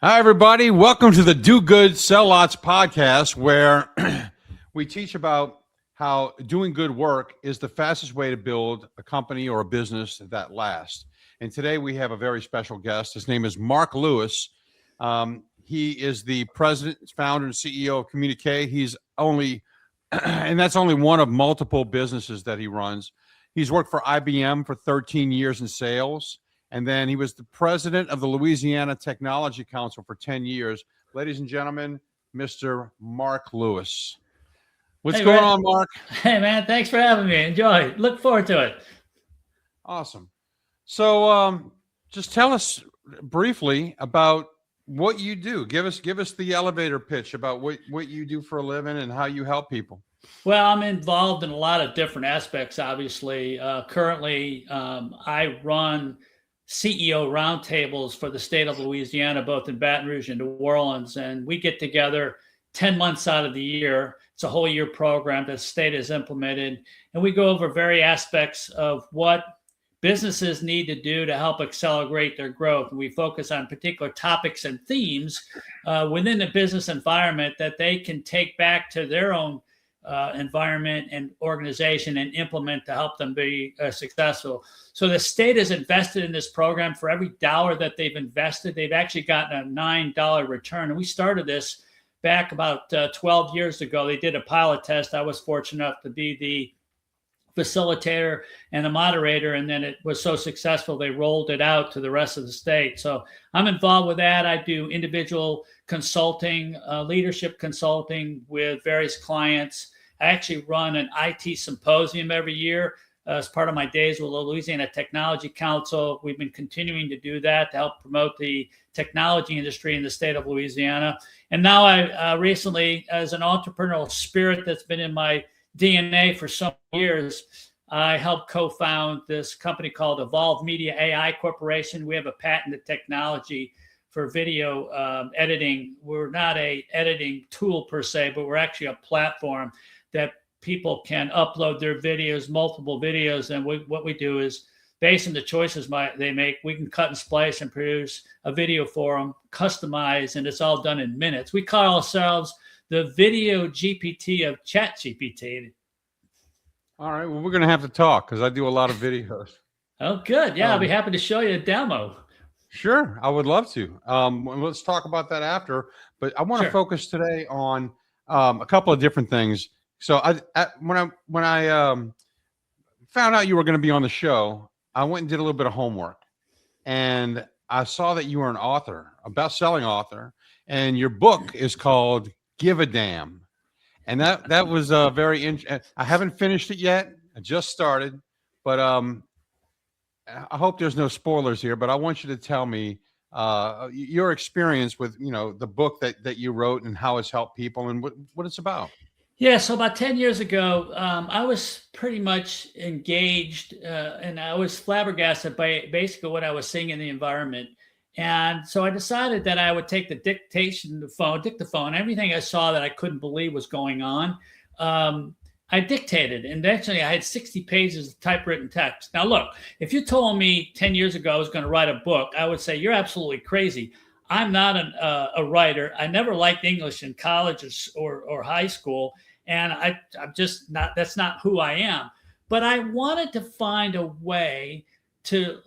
Hi, everybody. Welcome to the Do Good, Sell Lots podcast, where we teach about how doing good work is the fastest way to build a company or a business that lasts. And today we have a very special guest. His name is Mark Lewis. He is the president, founder, and CEO of Communique. He's only, and that's only one of multiple businesses that he runs. He's worked for IBM for 13 years in sales. And then he was the president of the Louisiana Technology Council for 10 years. Ladies and gentlemen, Mr. Mark Lewis. What's going on, Mark? Hey, man, thanks for having me. Enjoy. Look forward to it. Awesome. So just tell us briefly about what you do. Give us the elevator pitch about what you do for a living and how you help people. Well, I'm involved in a lot of different aspects, obviously. Currently, I run CEO roundtables for the state of Louisiana, both in Baton Rouge and New Orleans. And we get together 10 months out of the year. It's a whole year program that the state has implemented. And we go over various aspects of what businesses need to do to help accelerate their growth. And we focus on particular topics and themes within the business environment that they can take back to their own environment and organization and implement to help them be successful. So the state has invested in this program. For every dollar that they've invested, they've actually gotten a $9 return. And we started this back about 12 years ago. They did a pilot test. I was fortunate enough to be the facilitator and the moderator, and then it was so successful they rolled it out to the rest of the state. So I'm involved with that. I do individual consulting, leadership consulting with various clients. I actually run an IT symposium every year as part of my days with the Louisiana Technology Council. We've been continuing to do that to help promote the technology industry in the state of Louisiana. And now I recently, as an entrepreneurial spirit that's been in my DNA for some years, I helped co-found this company called Evolve Media AI Corporation. We have a patented technology for video editing. We're not a editing tool per se, but we're actually a platform that people can upload their videos, multiple videos. And what we do is, based on the choices they make, we can cut and splice and produce a video for them, customize, and it's all done in minutes. We call ourselves the video GPT of Chat GPT. All right. Well, we're going to have to talk because I do a lot of videos. Oh, good. Yeah, I'll be happy to show you a demo. Sure. I would love to. Let's talk about that after. But I want to focus today on a couple of different things. So when I found out you were going to be on the show, I went and did a little bit of homework. And I saw that you were an author, a best-selling author. And your book is called Give a Damn. And that was very interesting. I haven't finished it yet. I just started, but I hope there's no spoilers here, but I want you to tell me your experience with, the book that you wrote and how it's helped people and what it's about. Yeah, so about 10 years ago, I was pretty much engaged and I was flabbergasted by basically what I was seeing in the environment. And so I decided that I would take the dictaphone, everything I saw that I couldn't believe was going on. I dictated, and actually I had 60 pages of typewritten text. Now, look, if you told me 10 years ago I was going to write a book, I would say, you're absolutely crazy. I'm not a writer. I never liked English in college or high school. And I'm just not, that's not who I am. But I wanted to find a way to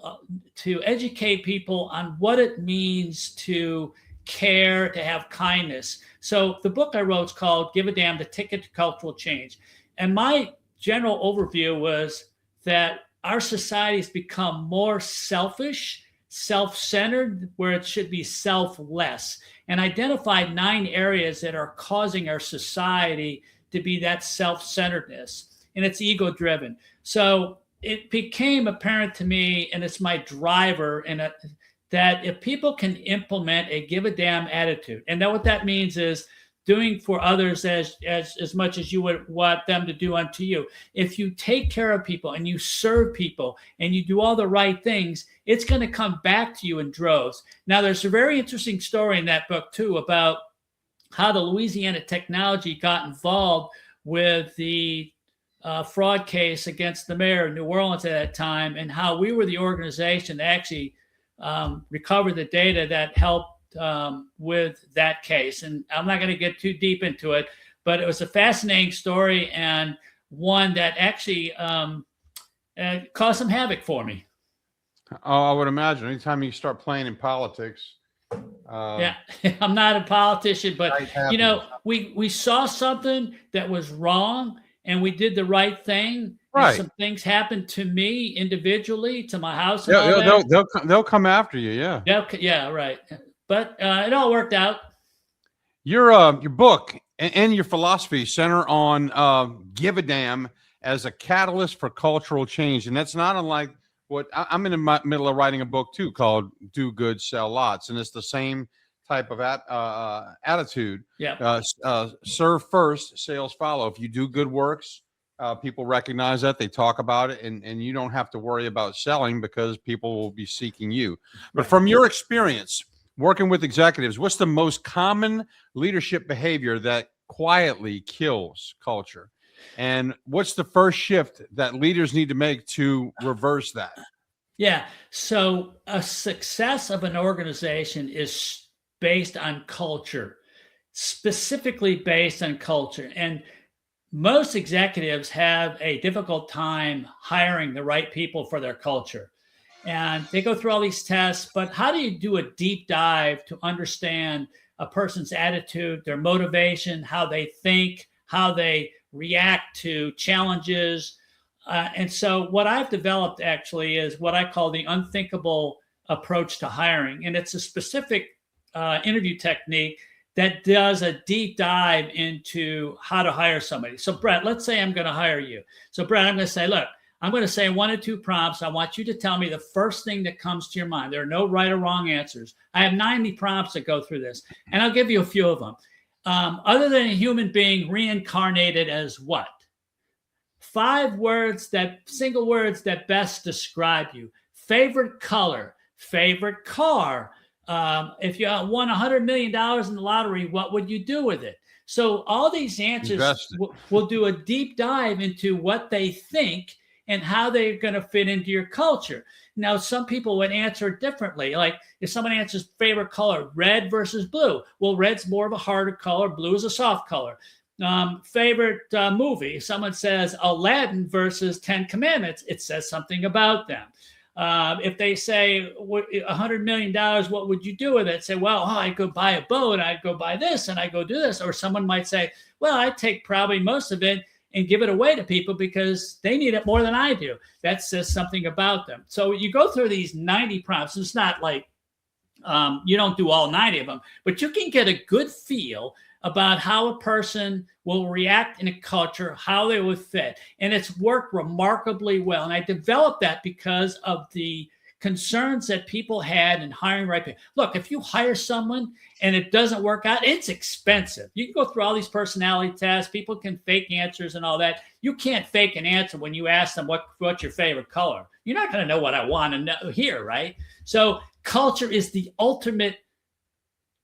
educate people on what it means to care, to have kindness. So the book I wrote is called Give a Damn, The Ticket to Cultural Change. And my general overview was that our society has become more selfish, self-centered, where it should be selfless, and identified 9 areas that are causing our society to be that self-centeredness, and it's ego-driven. So it became apparent to me, and it's my driver, and that if people can implement a give a damn attitude, and then what that means is doing for others as much as you would want them to do unto you. If you take care of people and you serve people and you do all the right things, it's going to come back to you in droves. Now, there's a very interesting story in that book too about how the Louisiana Technology got involved with the fraud case against the mayor of New Orleans at that time, and how we were the organization that actually recovered the data that helped with that case. And I'm not going to get too deep into it, but it was a fascinating story and one that actually caused some havoc for me. Oh, I would imagine. Anytime you start playing in politics. Yeah, I'm not a politician, but we saw something that was wrong and we did the right thing. Right. And some things happened to me individually, to my house. And they'll come after you. Yeah. Yeah. Right. But it all worked out. Your book and your philosophy center on give a damn as a catalyst for cultural change, and that's not unlike what I'm in the middle of writing a book too called "Do Good, Sell Lots," and it's the same type of attitude. Yeah. Serve first, sales follow. If you do good works, people recognize that, they talk about it, and you don't have to worry about selling because people will be seeking you. But from your experience working with executives, what's the most common leadership behavior that quietly kills culture? And what's the first shift that leaders need to make to reverse that? Yeah. So a success of an organization is based on culture, specifically based on culture. And most executives have a difficult time hiring the right people for their culture. And they go through all these tests, but how do you do a deep dive to understand a person's attitude, their motivation, how they think, how they react to challenges? And so what I've developed actually is what I call the unthinkable approach to hiring. And it's a specific interview technique that does a deep dive into how to hire somebody. So Brett, let's say I'm going to hire you. So Brett, I'm going to say, look, I'm going to say 1 or 2 prompts. I want you to tell me the first thing that comes to your mind. There are no right or wrong answers. I have 90 prompts that go through this, and I'll give you a few of them. Other than a human being reincarnated as what? 5 single words that best describe you. Favorite color, favorite car. If you won $100 million in the lottery, what would you do with it? So all these answers will do a deep dive into what they think and how they're going to fit into your culture. Now, some people would answer differently. Like if someone answers favorite color, red versus blue. Well, red's more of a harder color. Blue is a soft color. Favorite movie. If someone says Aladdin versus 10 Commandments, it says something about them. If they say $100 million, what would you do with it? Say, well, I'd go buy a boat. I'd go buy this and I'd go do this. Or someone might say, well, I'd take probably most of it and give it away to people because they need it more than I do. That says something about them. So you go through these 90 prompts. It's not like you don't do all 90 of them, but you can get a good feel about how a person will react in a culture, how they would fit. And it's worked remarkably well. And I developed that because of the concerns that people had in hiring right people. Look, if you hire someone and it doesn't work out, it's expensive. You can go through all these personality tests. People can fake answers and all that. You can't fake an answer when you ask them what's your favorite color. You're not going to know what I want to hear, right? So culture is the ultimate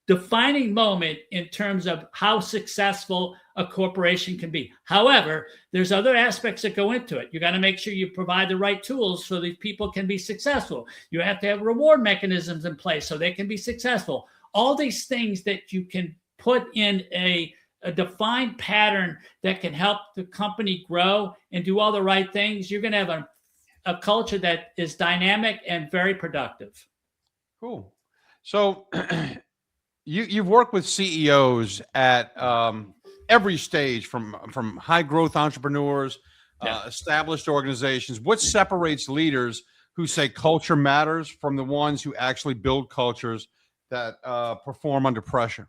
defining moment in terms of how successful a corporation can be. However, there's other aspects that go into it. You got to make sure you provide the right tools so that people can be successful. You have to have reward mechanisms in place so they can be successful. All these things that you can put in a defined pattern that can help the company grow and do all the right things, you're going to have a culture that is dynamic and very productive. Cool. So you've worked with CEOs at every stage, from high growth entrepreneurs, established organizations. What separates leaders who say culture matters from the ones who actually build cultures that perform under pressure?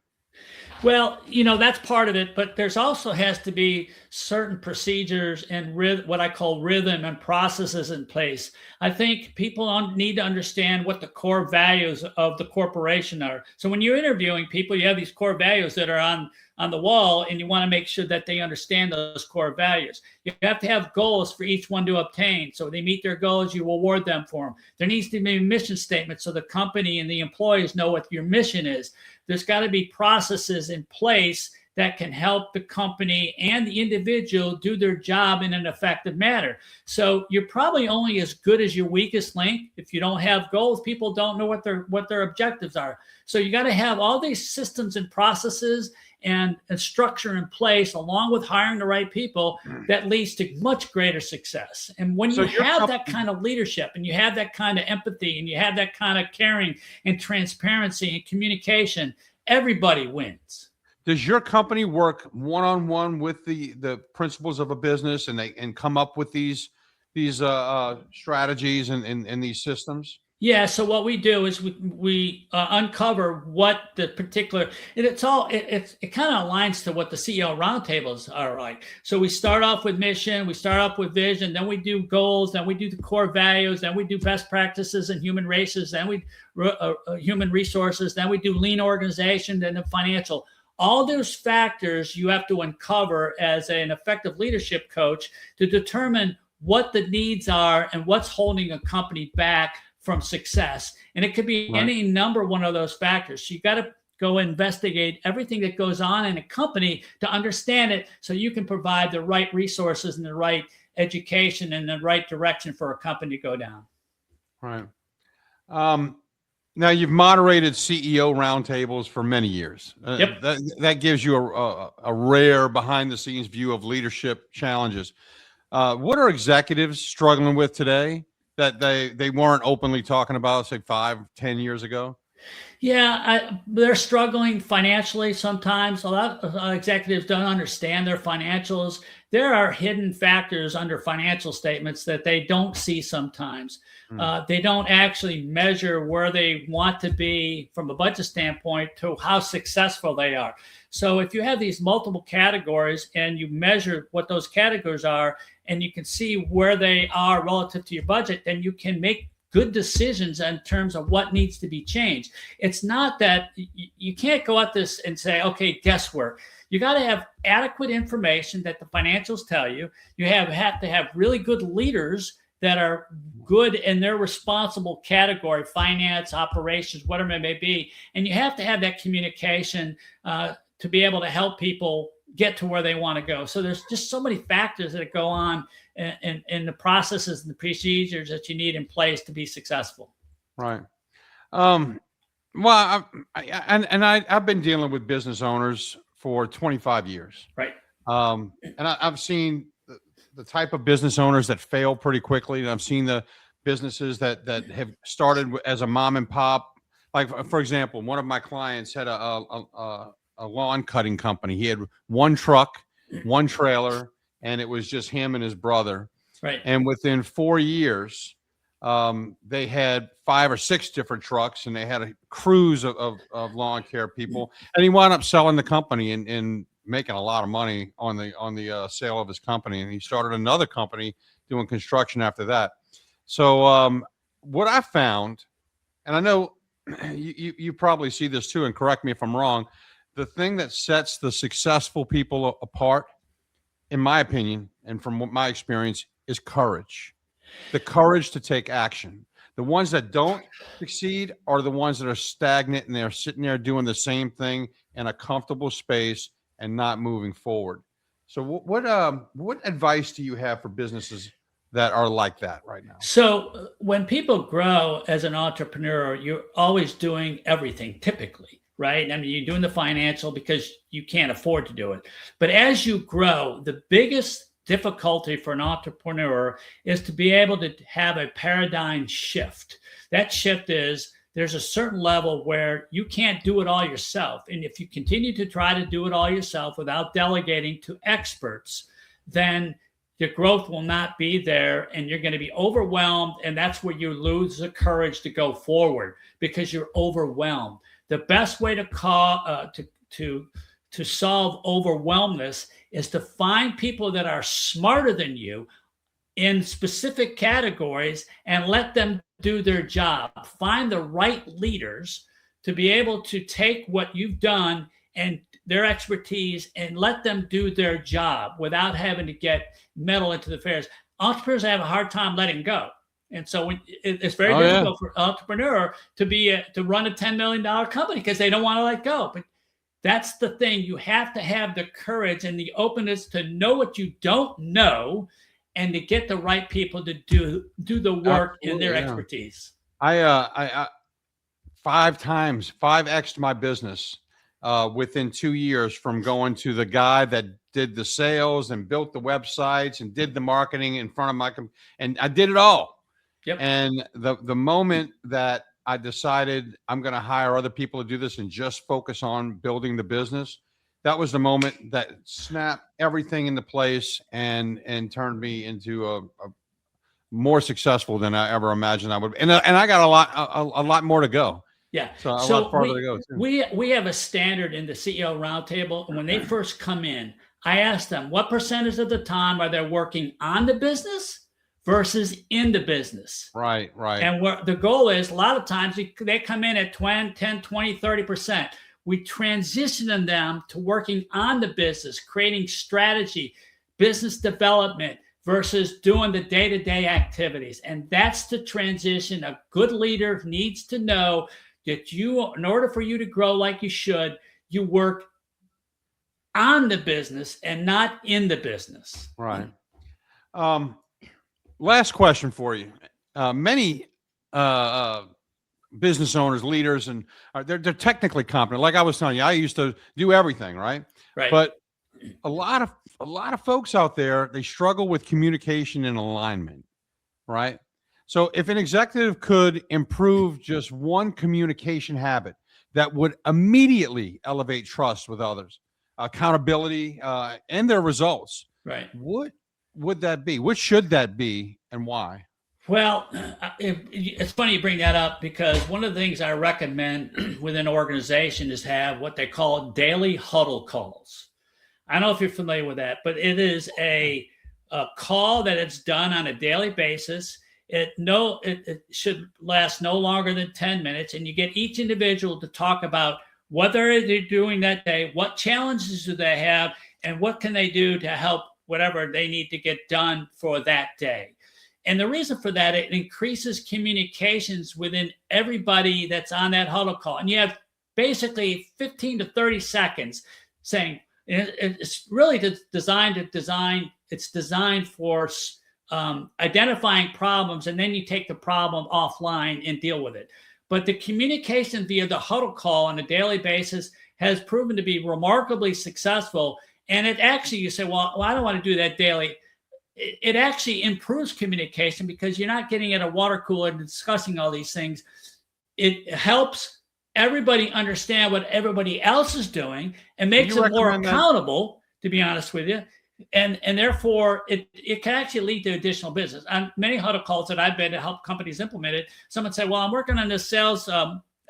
Well, that's part of it, but there's also has to be certain procedures and what I call rhythm and processes in place. I think people need to understand what the core values of the corporation are. So when you're interviewing people, you have these core values that are on the wall, and you want to make sure that they understand those core values. You have to have goals for each one to obtain. So when they meet their goals, you reward them for them. There needs to be a mission statement so the company and the employees know what your mission is. There's got to be processes in place that can help the company and the individual do their job in an effective manner. So you're probably only as good as your weakest link. If you don't have goals, people don't know what their objectives are. So you got to have all these systems and processes and structure in place, along with hiring the right people, that leads to much greater success. And when you have that kind of leadership, and you have that kind of empathy, and you have that kind of caring and transparency and communication, everybody wins. Does your company work one-on-one with the principals of a business, and come up with these strategies and these systems? Yeah. So what we do is we uncover what the particular, and it kind of aligns to what the CEO roundtables are like. So we start off with mission, we start off with vision, then we do goals, then we do the core values, then we do best practices and human races, then we human resources, then we do lean organization, then the financial. All those factors you have to uncover as an effective leadership coach to determine what the needs are and what's holding a company back from success. And it could be any number one of those factors. So you got to go investigate everything that goes on in a company to understand it, so you can provide the right resources and the right education and the right direction for a company to go down. Right. Now, you've moderated CEO roundtables for many years. Yep. That gives you a rare behind-the-scenes view of leadership challenges. What are executives struggling with today that they weren't openly talking about, say, 5-10 years ago? Yeah, they're struggling financially sometimes. A lot of executives don't understand their financials. There are hidden factors under financial statements that they don't see sometimes. They don't actually measure where they want to be from a budget standpoint to how successful they are. So if you have these multiple categories and you measure what those categories are, and you can see where they are relative to your budget, then you can make good decisions in terms of what needs to be changed. It's not that you can't go at this and say, okay, guesswork. You got to have adequate information that the financials tell you. You have to have really good leaders that are good in their responsible category, finance, operations, whatever it may be. And you have to have that communication to be able to help people get to where they want to go. So there's just so many factors that go on in the processes and the procedures that you need in place to be successful. Right. Well, I've been dealing with business owners for 25 years. Right. And I've seen the type of business owners that fail pretty quickly. And I've seen the businesses that have started as a mom and pop. Like, for example, one of my clients had a lawn cutting company. He had one truck, one trailer, and it was just him and his brother. Right. And within 4 years, they had 5 or 6 different trucks, and they had a cruise of lawn care people. And he wound up selling the company and making a lot of money on the sale of his company. And he started another company doing construction after that. So what I found, and I know you probably see this too, and correct me if I'm wrong, the thing that sets the successful people apart, in my opinion, and from my experience, is courage. The courage to take action. The ones that don't succeed are the ones that are stagnant, and they're sitting there doing the same thing in a comfortable space and not moving forward. So what advice do you have for businesses that are like that right now? So when people grow as an entrepreneur, you're always doing everything typically. Right? I mean, you're doing the financial because you can't afford to do it. But as you grow, the biggest difficulty for an entrepreneur is to be able to have a paradigm shift. That shift is there's a certain level where you can't do it all yourself. And if you continue to try to do it all yourself without delegating to experts, then your growth will not be there, and you're going to be overwhelmed. And that's where you lose the courage to go forward because you're overwhelmed. The best way to solve overwhelmness is to find people that are smarter than you in specific categories and let them do their job. Find the right leaders to be able to take what you've done and their expertise and let them do their job without having to get meddle into the affairs. Entrepreneurs have a hard time letting go. And so it's very difficult for an entrepreneur to run a $10 million company because they don't want to let go. But That's the thing. You have to have the courage and the openness to know what you don't know and to get the right people to do the work in their expertise. I 5x'd my business within 2 years, from going to the guy that did the sales and built the websites and did the marketing in front of my and I did it all. Yep. And the moment that I decided I'm going to hire other people to do this and just focus on building the business, that was the moment that snapped everything into place and turned me into a more successful than I ever imagined I would. And I got a lot more to go. Yeah. So a lot farther to go too. We have a standard in the CEO roundtable. And when they first come in, I ask them, what percentage of the time are they working on the business versus in the business? Right. And what the goal is, a lot of times they come in at 10, 20, 30%. We transition them to working on the business, creating strategy, business development versus doing the day-to-day activities. And that's the transition. A good leader needs to know that in order for you to grow like you should, you work on the business and not in the business. Right. Last question for you. Many business owners, leaders, and they're technically competent. Like I was telling you, I used to do everything, right? Right. But a lot of folks out there, they struggle with communication and alignment, right? So if an executive could improve just one communication habit that would immediately elevate trust with others, accountability, and their results, right? What would that be? What should that be, and why? Well, it's funny you bring that up, because one of the things I recommend within an organization is to have what they call daily huddle calls. I don't know if you're familiar with that, but it is a call that it's done on a daily basis. It should last no longer than 10 minutes, and you get each individual to talk about what they're doing that day, what challenges do they have, and what can they do to help whatever they need to get done for that day. And the reason for that, it increases communications within everybody that's on that huddle call. And you have basically 15 to 30 seconds saying, it's really it's designed for identifying problems, and then you take the problem offline and deal with it. But the communication via the huddle call on a daily basis has proven to be remarkably successful. And it actually, you say, well, I don't want to do that daily. It actually improves communication, because you're not getting at a water cooler and discussing all these things. It helps everybody understand what everybody else is doing and makes it more accountable, to be honest with you. And therefore, it can actually lead to additional business. On many huddle calls that I've been to help companies implement it, someone said, well, I'm working on this sales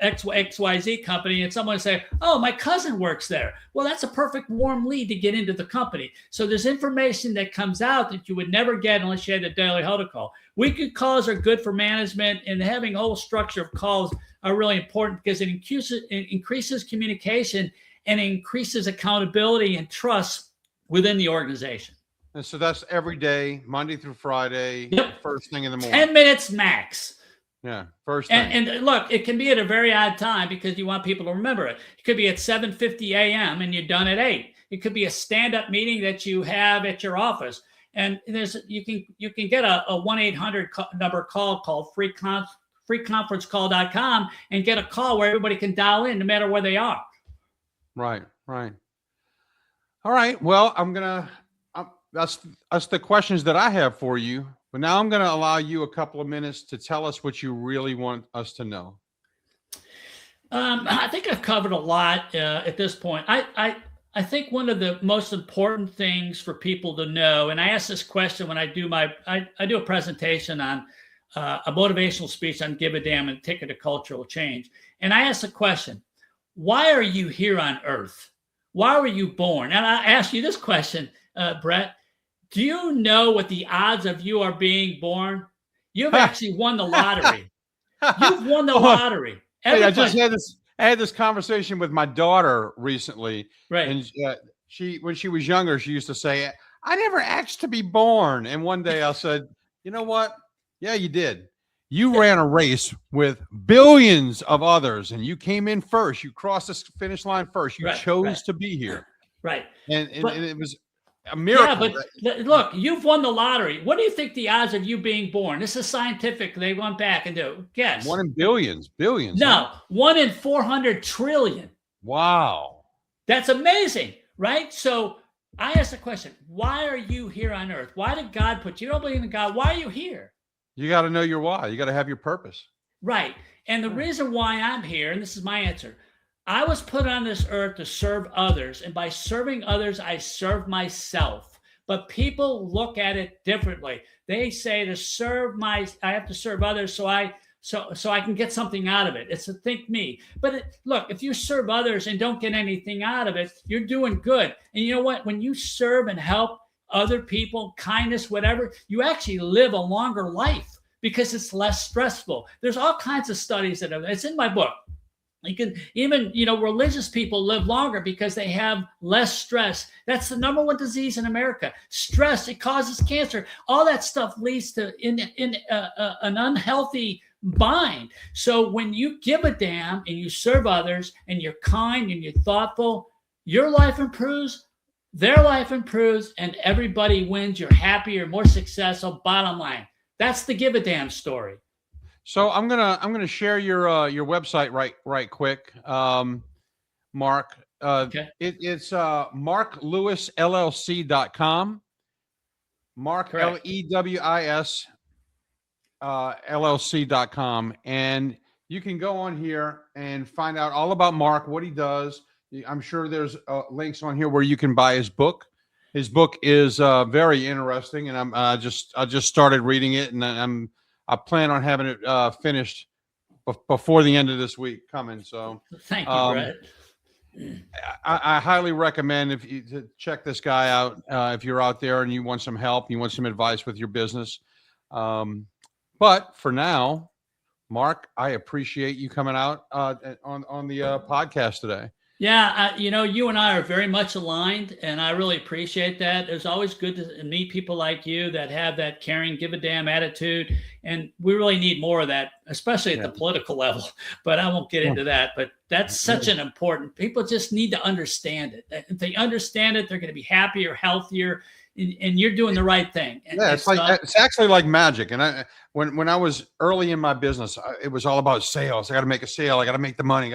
XYZ company, and someone say, oh, my cousin works there. Well, that's a perfect warm lead to get into the company. So there's information that comes out that you would never get unless you had a daily huddle call. Weekly calls are good for management, and having a whole structure of calls are really important, because it increases communication and increases accountability and trust within the organization. And so that's every day, Monday through Friday, first thing in the morning. 10 minutes max. Yeah, first thing. And look, it can be at a very odd time, because you want people to remember it. It could be at 7:50 a.m. and you're done at 8. It could be a stand-up meeting that you have at your office. And you can get a 1-800 number called freeconferencecall.com and get a call where everybody can dial in no matter where they are. Right. All right. Well, that's the questions that I have for you. But now I'm going to allow you a couple of minutes to tell us what you really want us to know. I think I've covered a lot at this point. I think one of the most important things for people to know, and I ask this question when I do I do a presentation on a motivational speech on Give a Damn and Ticket to Cultural Change. And I ask the question, why are you here on Earth? Why were you born? And I ask you this question, Brett. Do you know what the odds of you are being born? You've actually won the lottery. You've won the lottery. Hey, I had this conversation with my daughter recently. Right. And when she was younger, she used to say, I never asked to be born. And one day I said, you know what? Yeah, you did. You ran a race with billions of others, and you came in first. You crossed the finish line first. You chose to be here. Right. And it was a miracle. Yeah, but look, you've won the lottery. What do you think the odds of you being born? This is scientific. They went back and do. Guess. 1 in billions. No, 1 in 400 trillion. Wow. That's amazing, right? So I asked the question, why are you here on earth? Why did God put you? You don't believe in God. Why are you here? You got to know your why. You got to have your purpose. Right. And the reason why I'm here, and this is my answer, I was put on this earth to serve others. And by serving others, I serve myself. But people look at it differently. They say I have to serve others so I can get something out of it. It's a think me. But look, if you serve others and don't get anything out of it, you're doing good. And you know what? When you serve and help other people, kindness, whatever, you actually live a longer life because it's less stressful. There's all kinds of studies it's in my book. You can even, religious people live longer because they have less stress. That's the number one disease in America. Stress, it causes cancer. All that stuff leads to an unhealthy mind. So when you give a damn and you serve others and you're kind and you're thoughtful, your life improves, their life improves, and everybody wins. You're happier, more successful. Bottom line, that's the give a damn story. So I'm gonna share your website right quick, Mark. Okay. It's marklewisllc.com. Mark LEWIS LLC.com, and you can go on here and find out all about Mark, what he does. I'm sure there's links on here where you can buy his book. His book is very interesting, and I just started reading it, and I plan on having it finished before the end of this week coming. So thank you, Brett. I highly recommend to check this guy out if you're out there and you want some help, you want some advice with your business. But for now, Mark, I appreciate you coming out on the podcast today. Yeah, you and I are very much aligned, and I really appreciate that. It's always good to meet people like you that have that caring, give a damn attitude, and we really need more of that, especially at the political level. But I won't get into that. But that's such an important. People just need to understand it. If they understand it, they're going to be happier, healthier, and you're doing the right thing. Yeah, it's actually like magic. And when I was early in my business, it was all about sales. I got to make a sale. I got to make the money.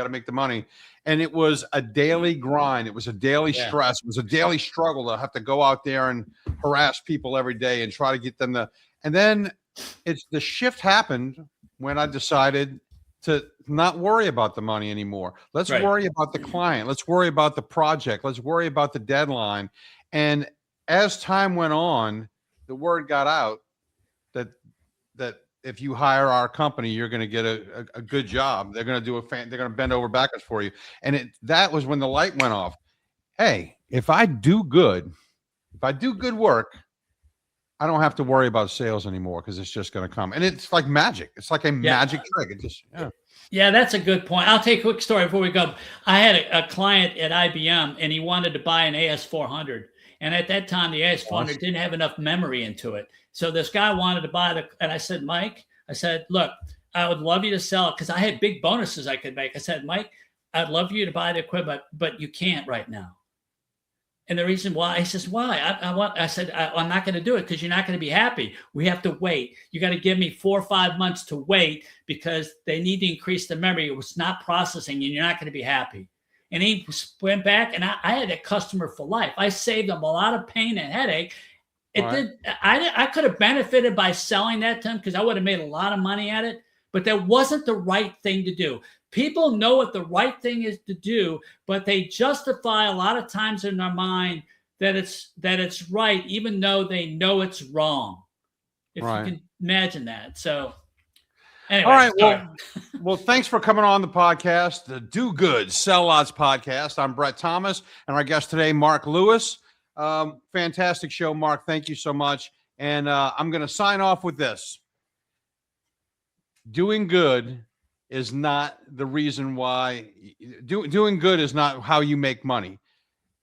And it was a daily grind. It was a daily stress. It was a daily struggle to have to go out there and harass people every day and try to get them to. And then the shift happened when I decided to not worry about the money anymore. Let's worry about the client. Let's worry about the project. Let's worry about the deadline. And as time went on, the word got out that if you hire our company, you're going to get a good job. They're going to they're going to bend over backwards for you. And that was when the light went off. Hey, if I do good work, I don't have to worry about sales anymore because it's just going to come. And it's like magic. It's like a magic trick. It just, Yeah, that's a good point. I'll take a quick story before we go. I had a client at IBM, and he wanted to buy an AS400. And at that time, the AS400 didn't have enough memory into it. So this guy wanted to buy and I said, Mike, look, I would love you to sell it because I had big bonuses I could make. I said, Mike, I'd love for you to buy the equipment, but you can't right now. And the reason why, he says, why? I said, I'm not going to do it because you're not going to be happy. We have to wait. You got to give me 4 or 5 months to wait because they need to increase the memory. It was not processing and you're not going to be happy. And he went back, and I had a customer for life. I saved him a lot of pain and headache. I could have benefited by selling that to him because I would have made a lot of money at it, but that wasn't the right thing to do. People know what the right thing is to do, but they justify a lot of times in their mind that it's right, even though they know it's wrong. If you can imagine that. So anyway, all right. Well, thanks for coming on the podcast, the Do Good, Sell Lots podcast. I'm Brett Thomas, and our guest today, Mark Lewis. Fantastic show, Mark. Thank you so much. And I'm going to sign off with this. Doing good is not the reason why. Doing good is not how you make money.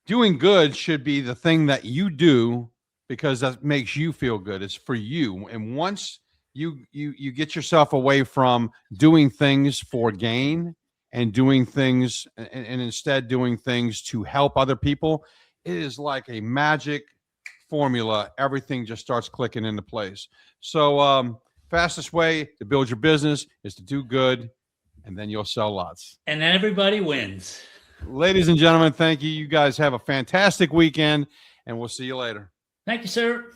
Doing good should be the thing that you do because that makes you feel good. It's for you. And once you get yourself away from doing things for gain and doing things and instead doing things to help other people, it is like a magic formula. Everything just starts clicking into place. So fastest way to build your business is to do good, and then you'll sell lots. And then everybody wins. Ladies and gentlemen, thank you. You guys have a fantastic weekend, and we'll see you later. Thank you, sir.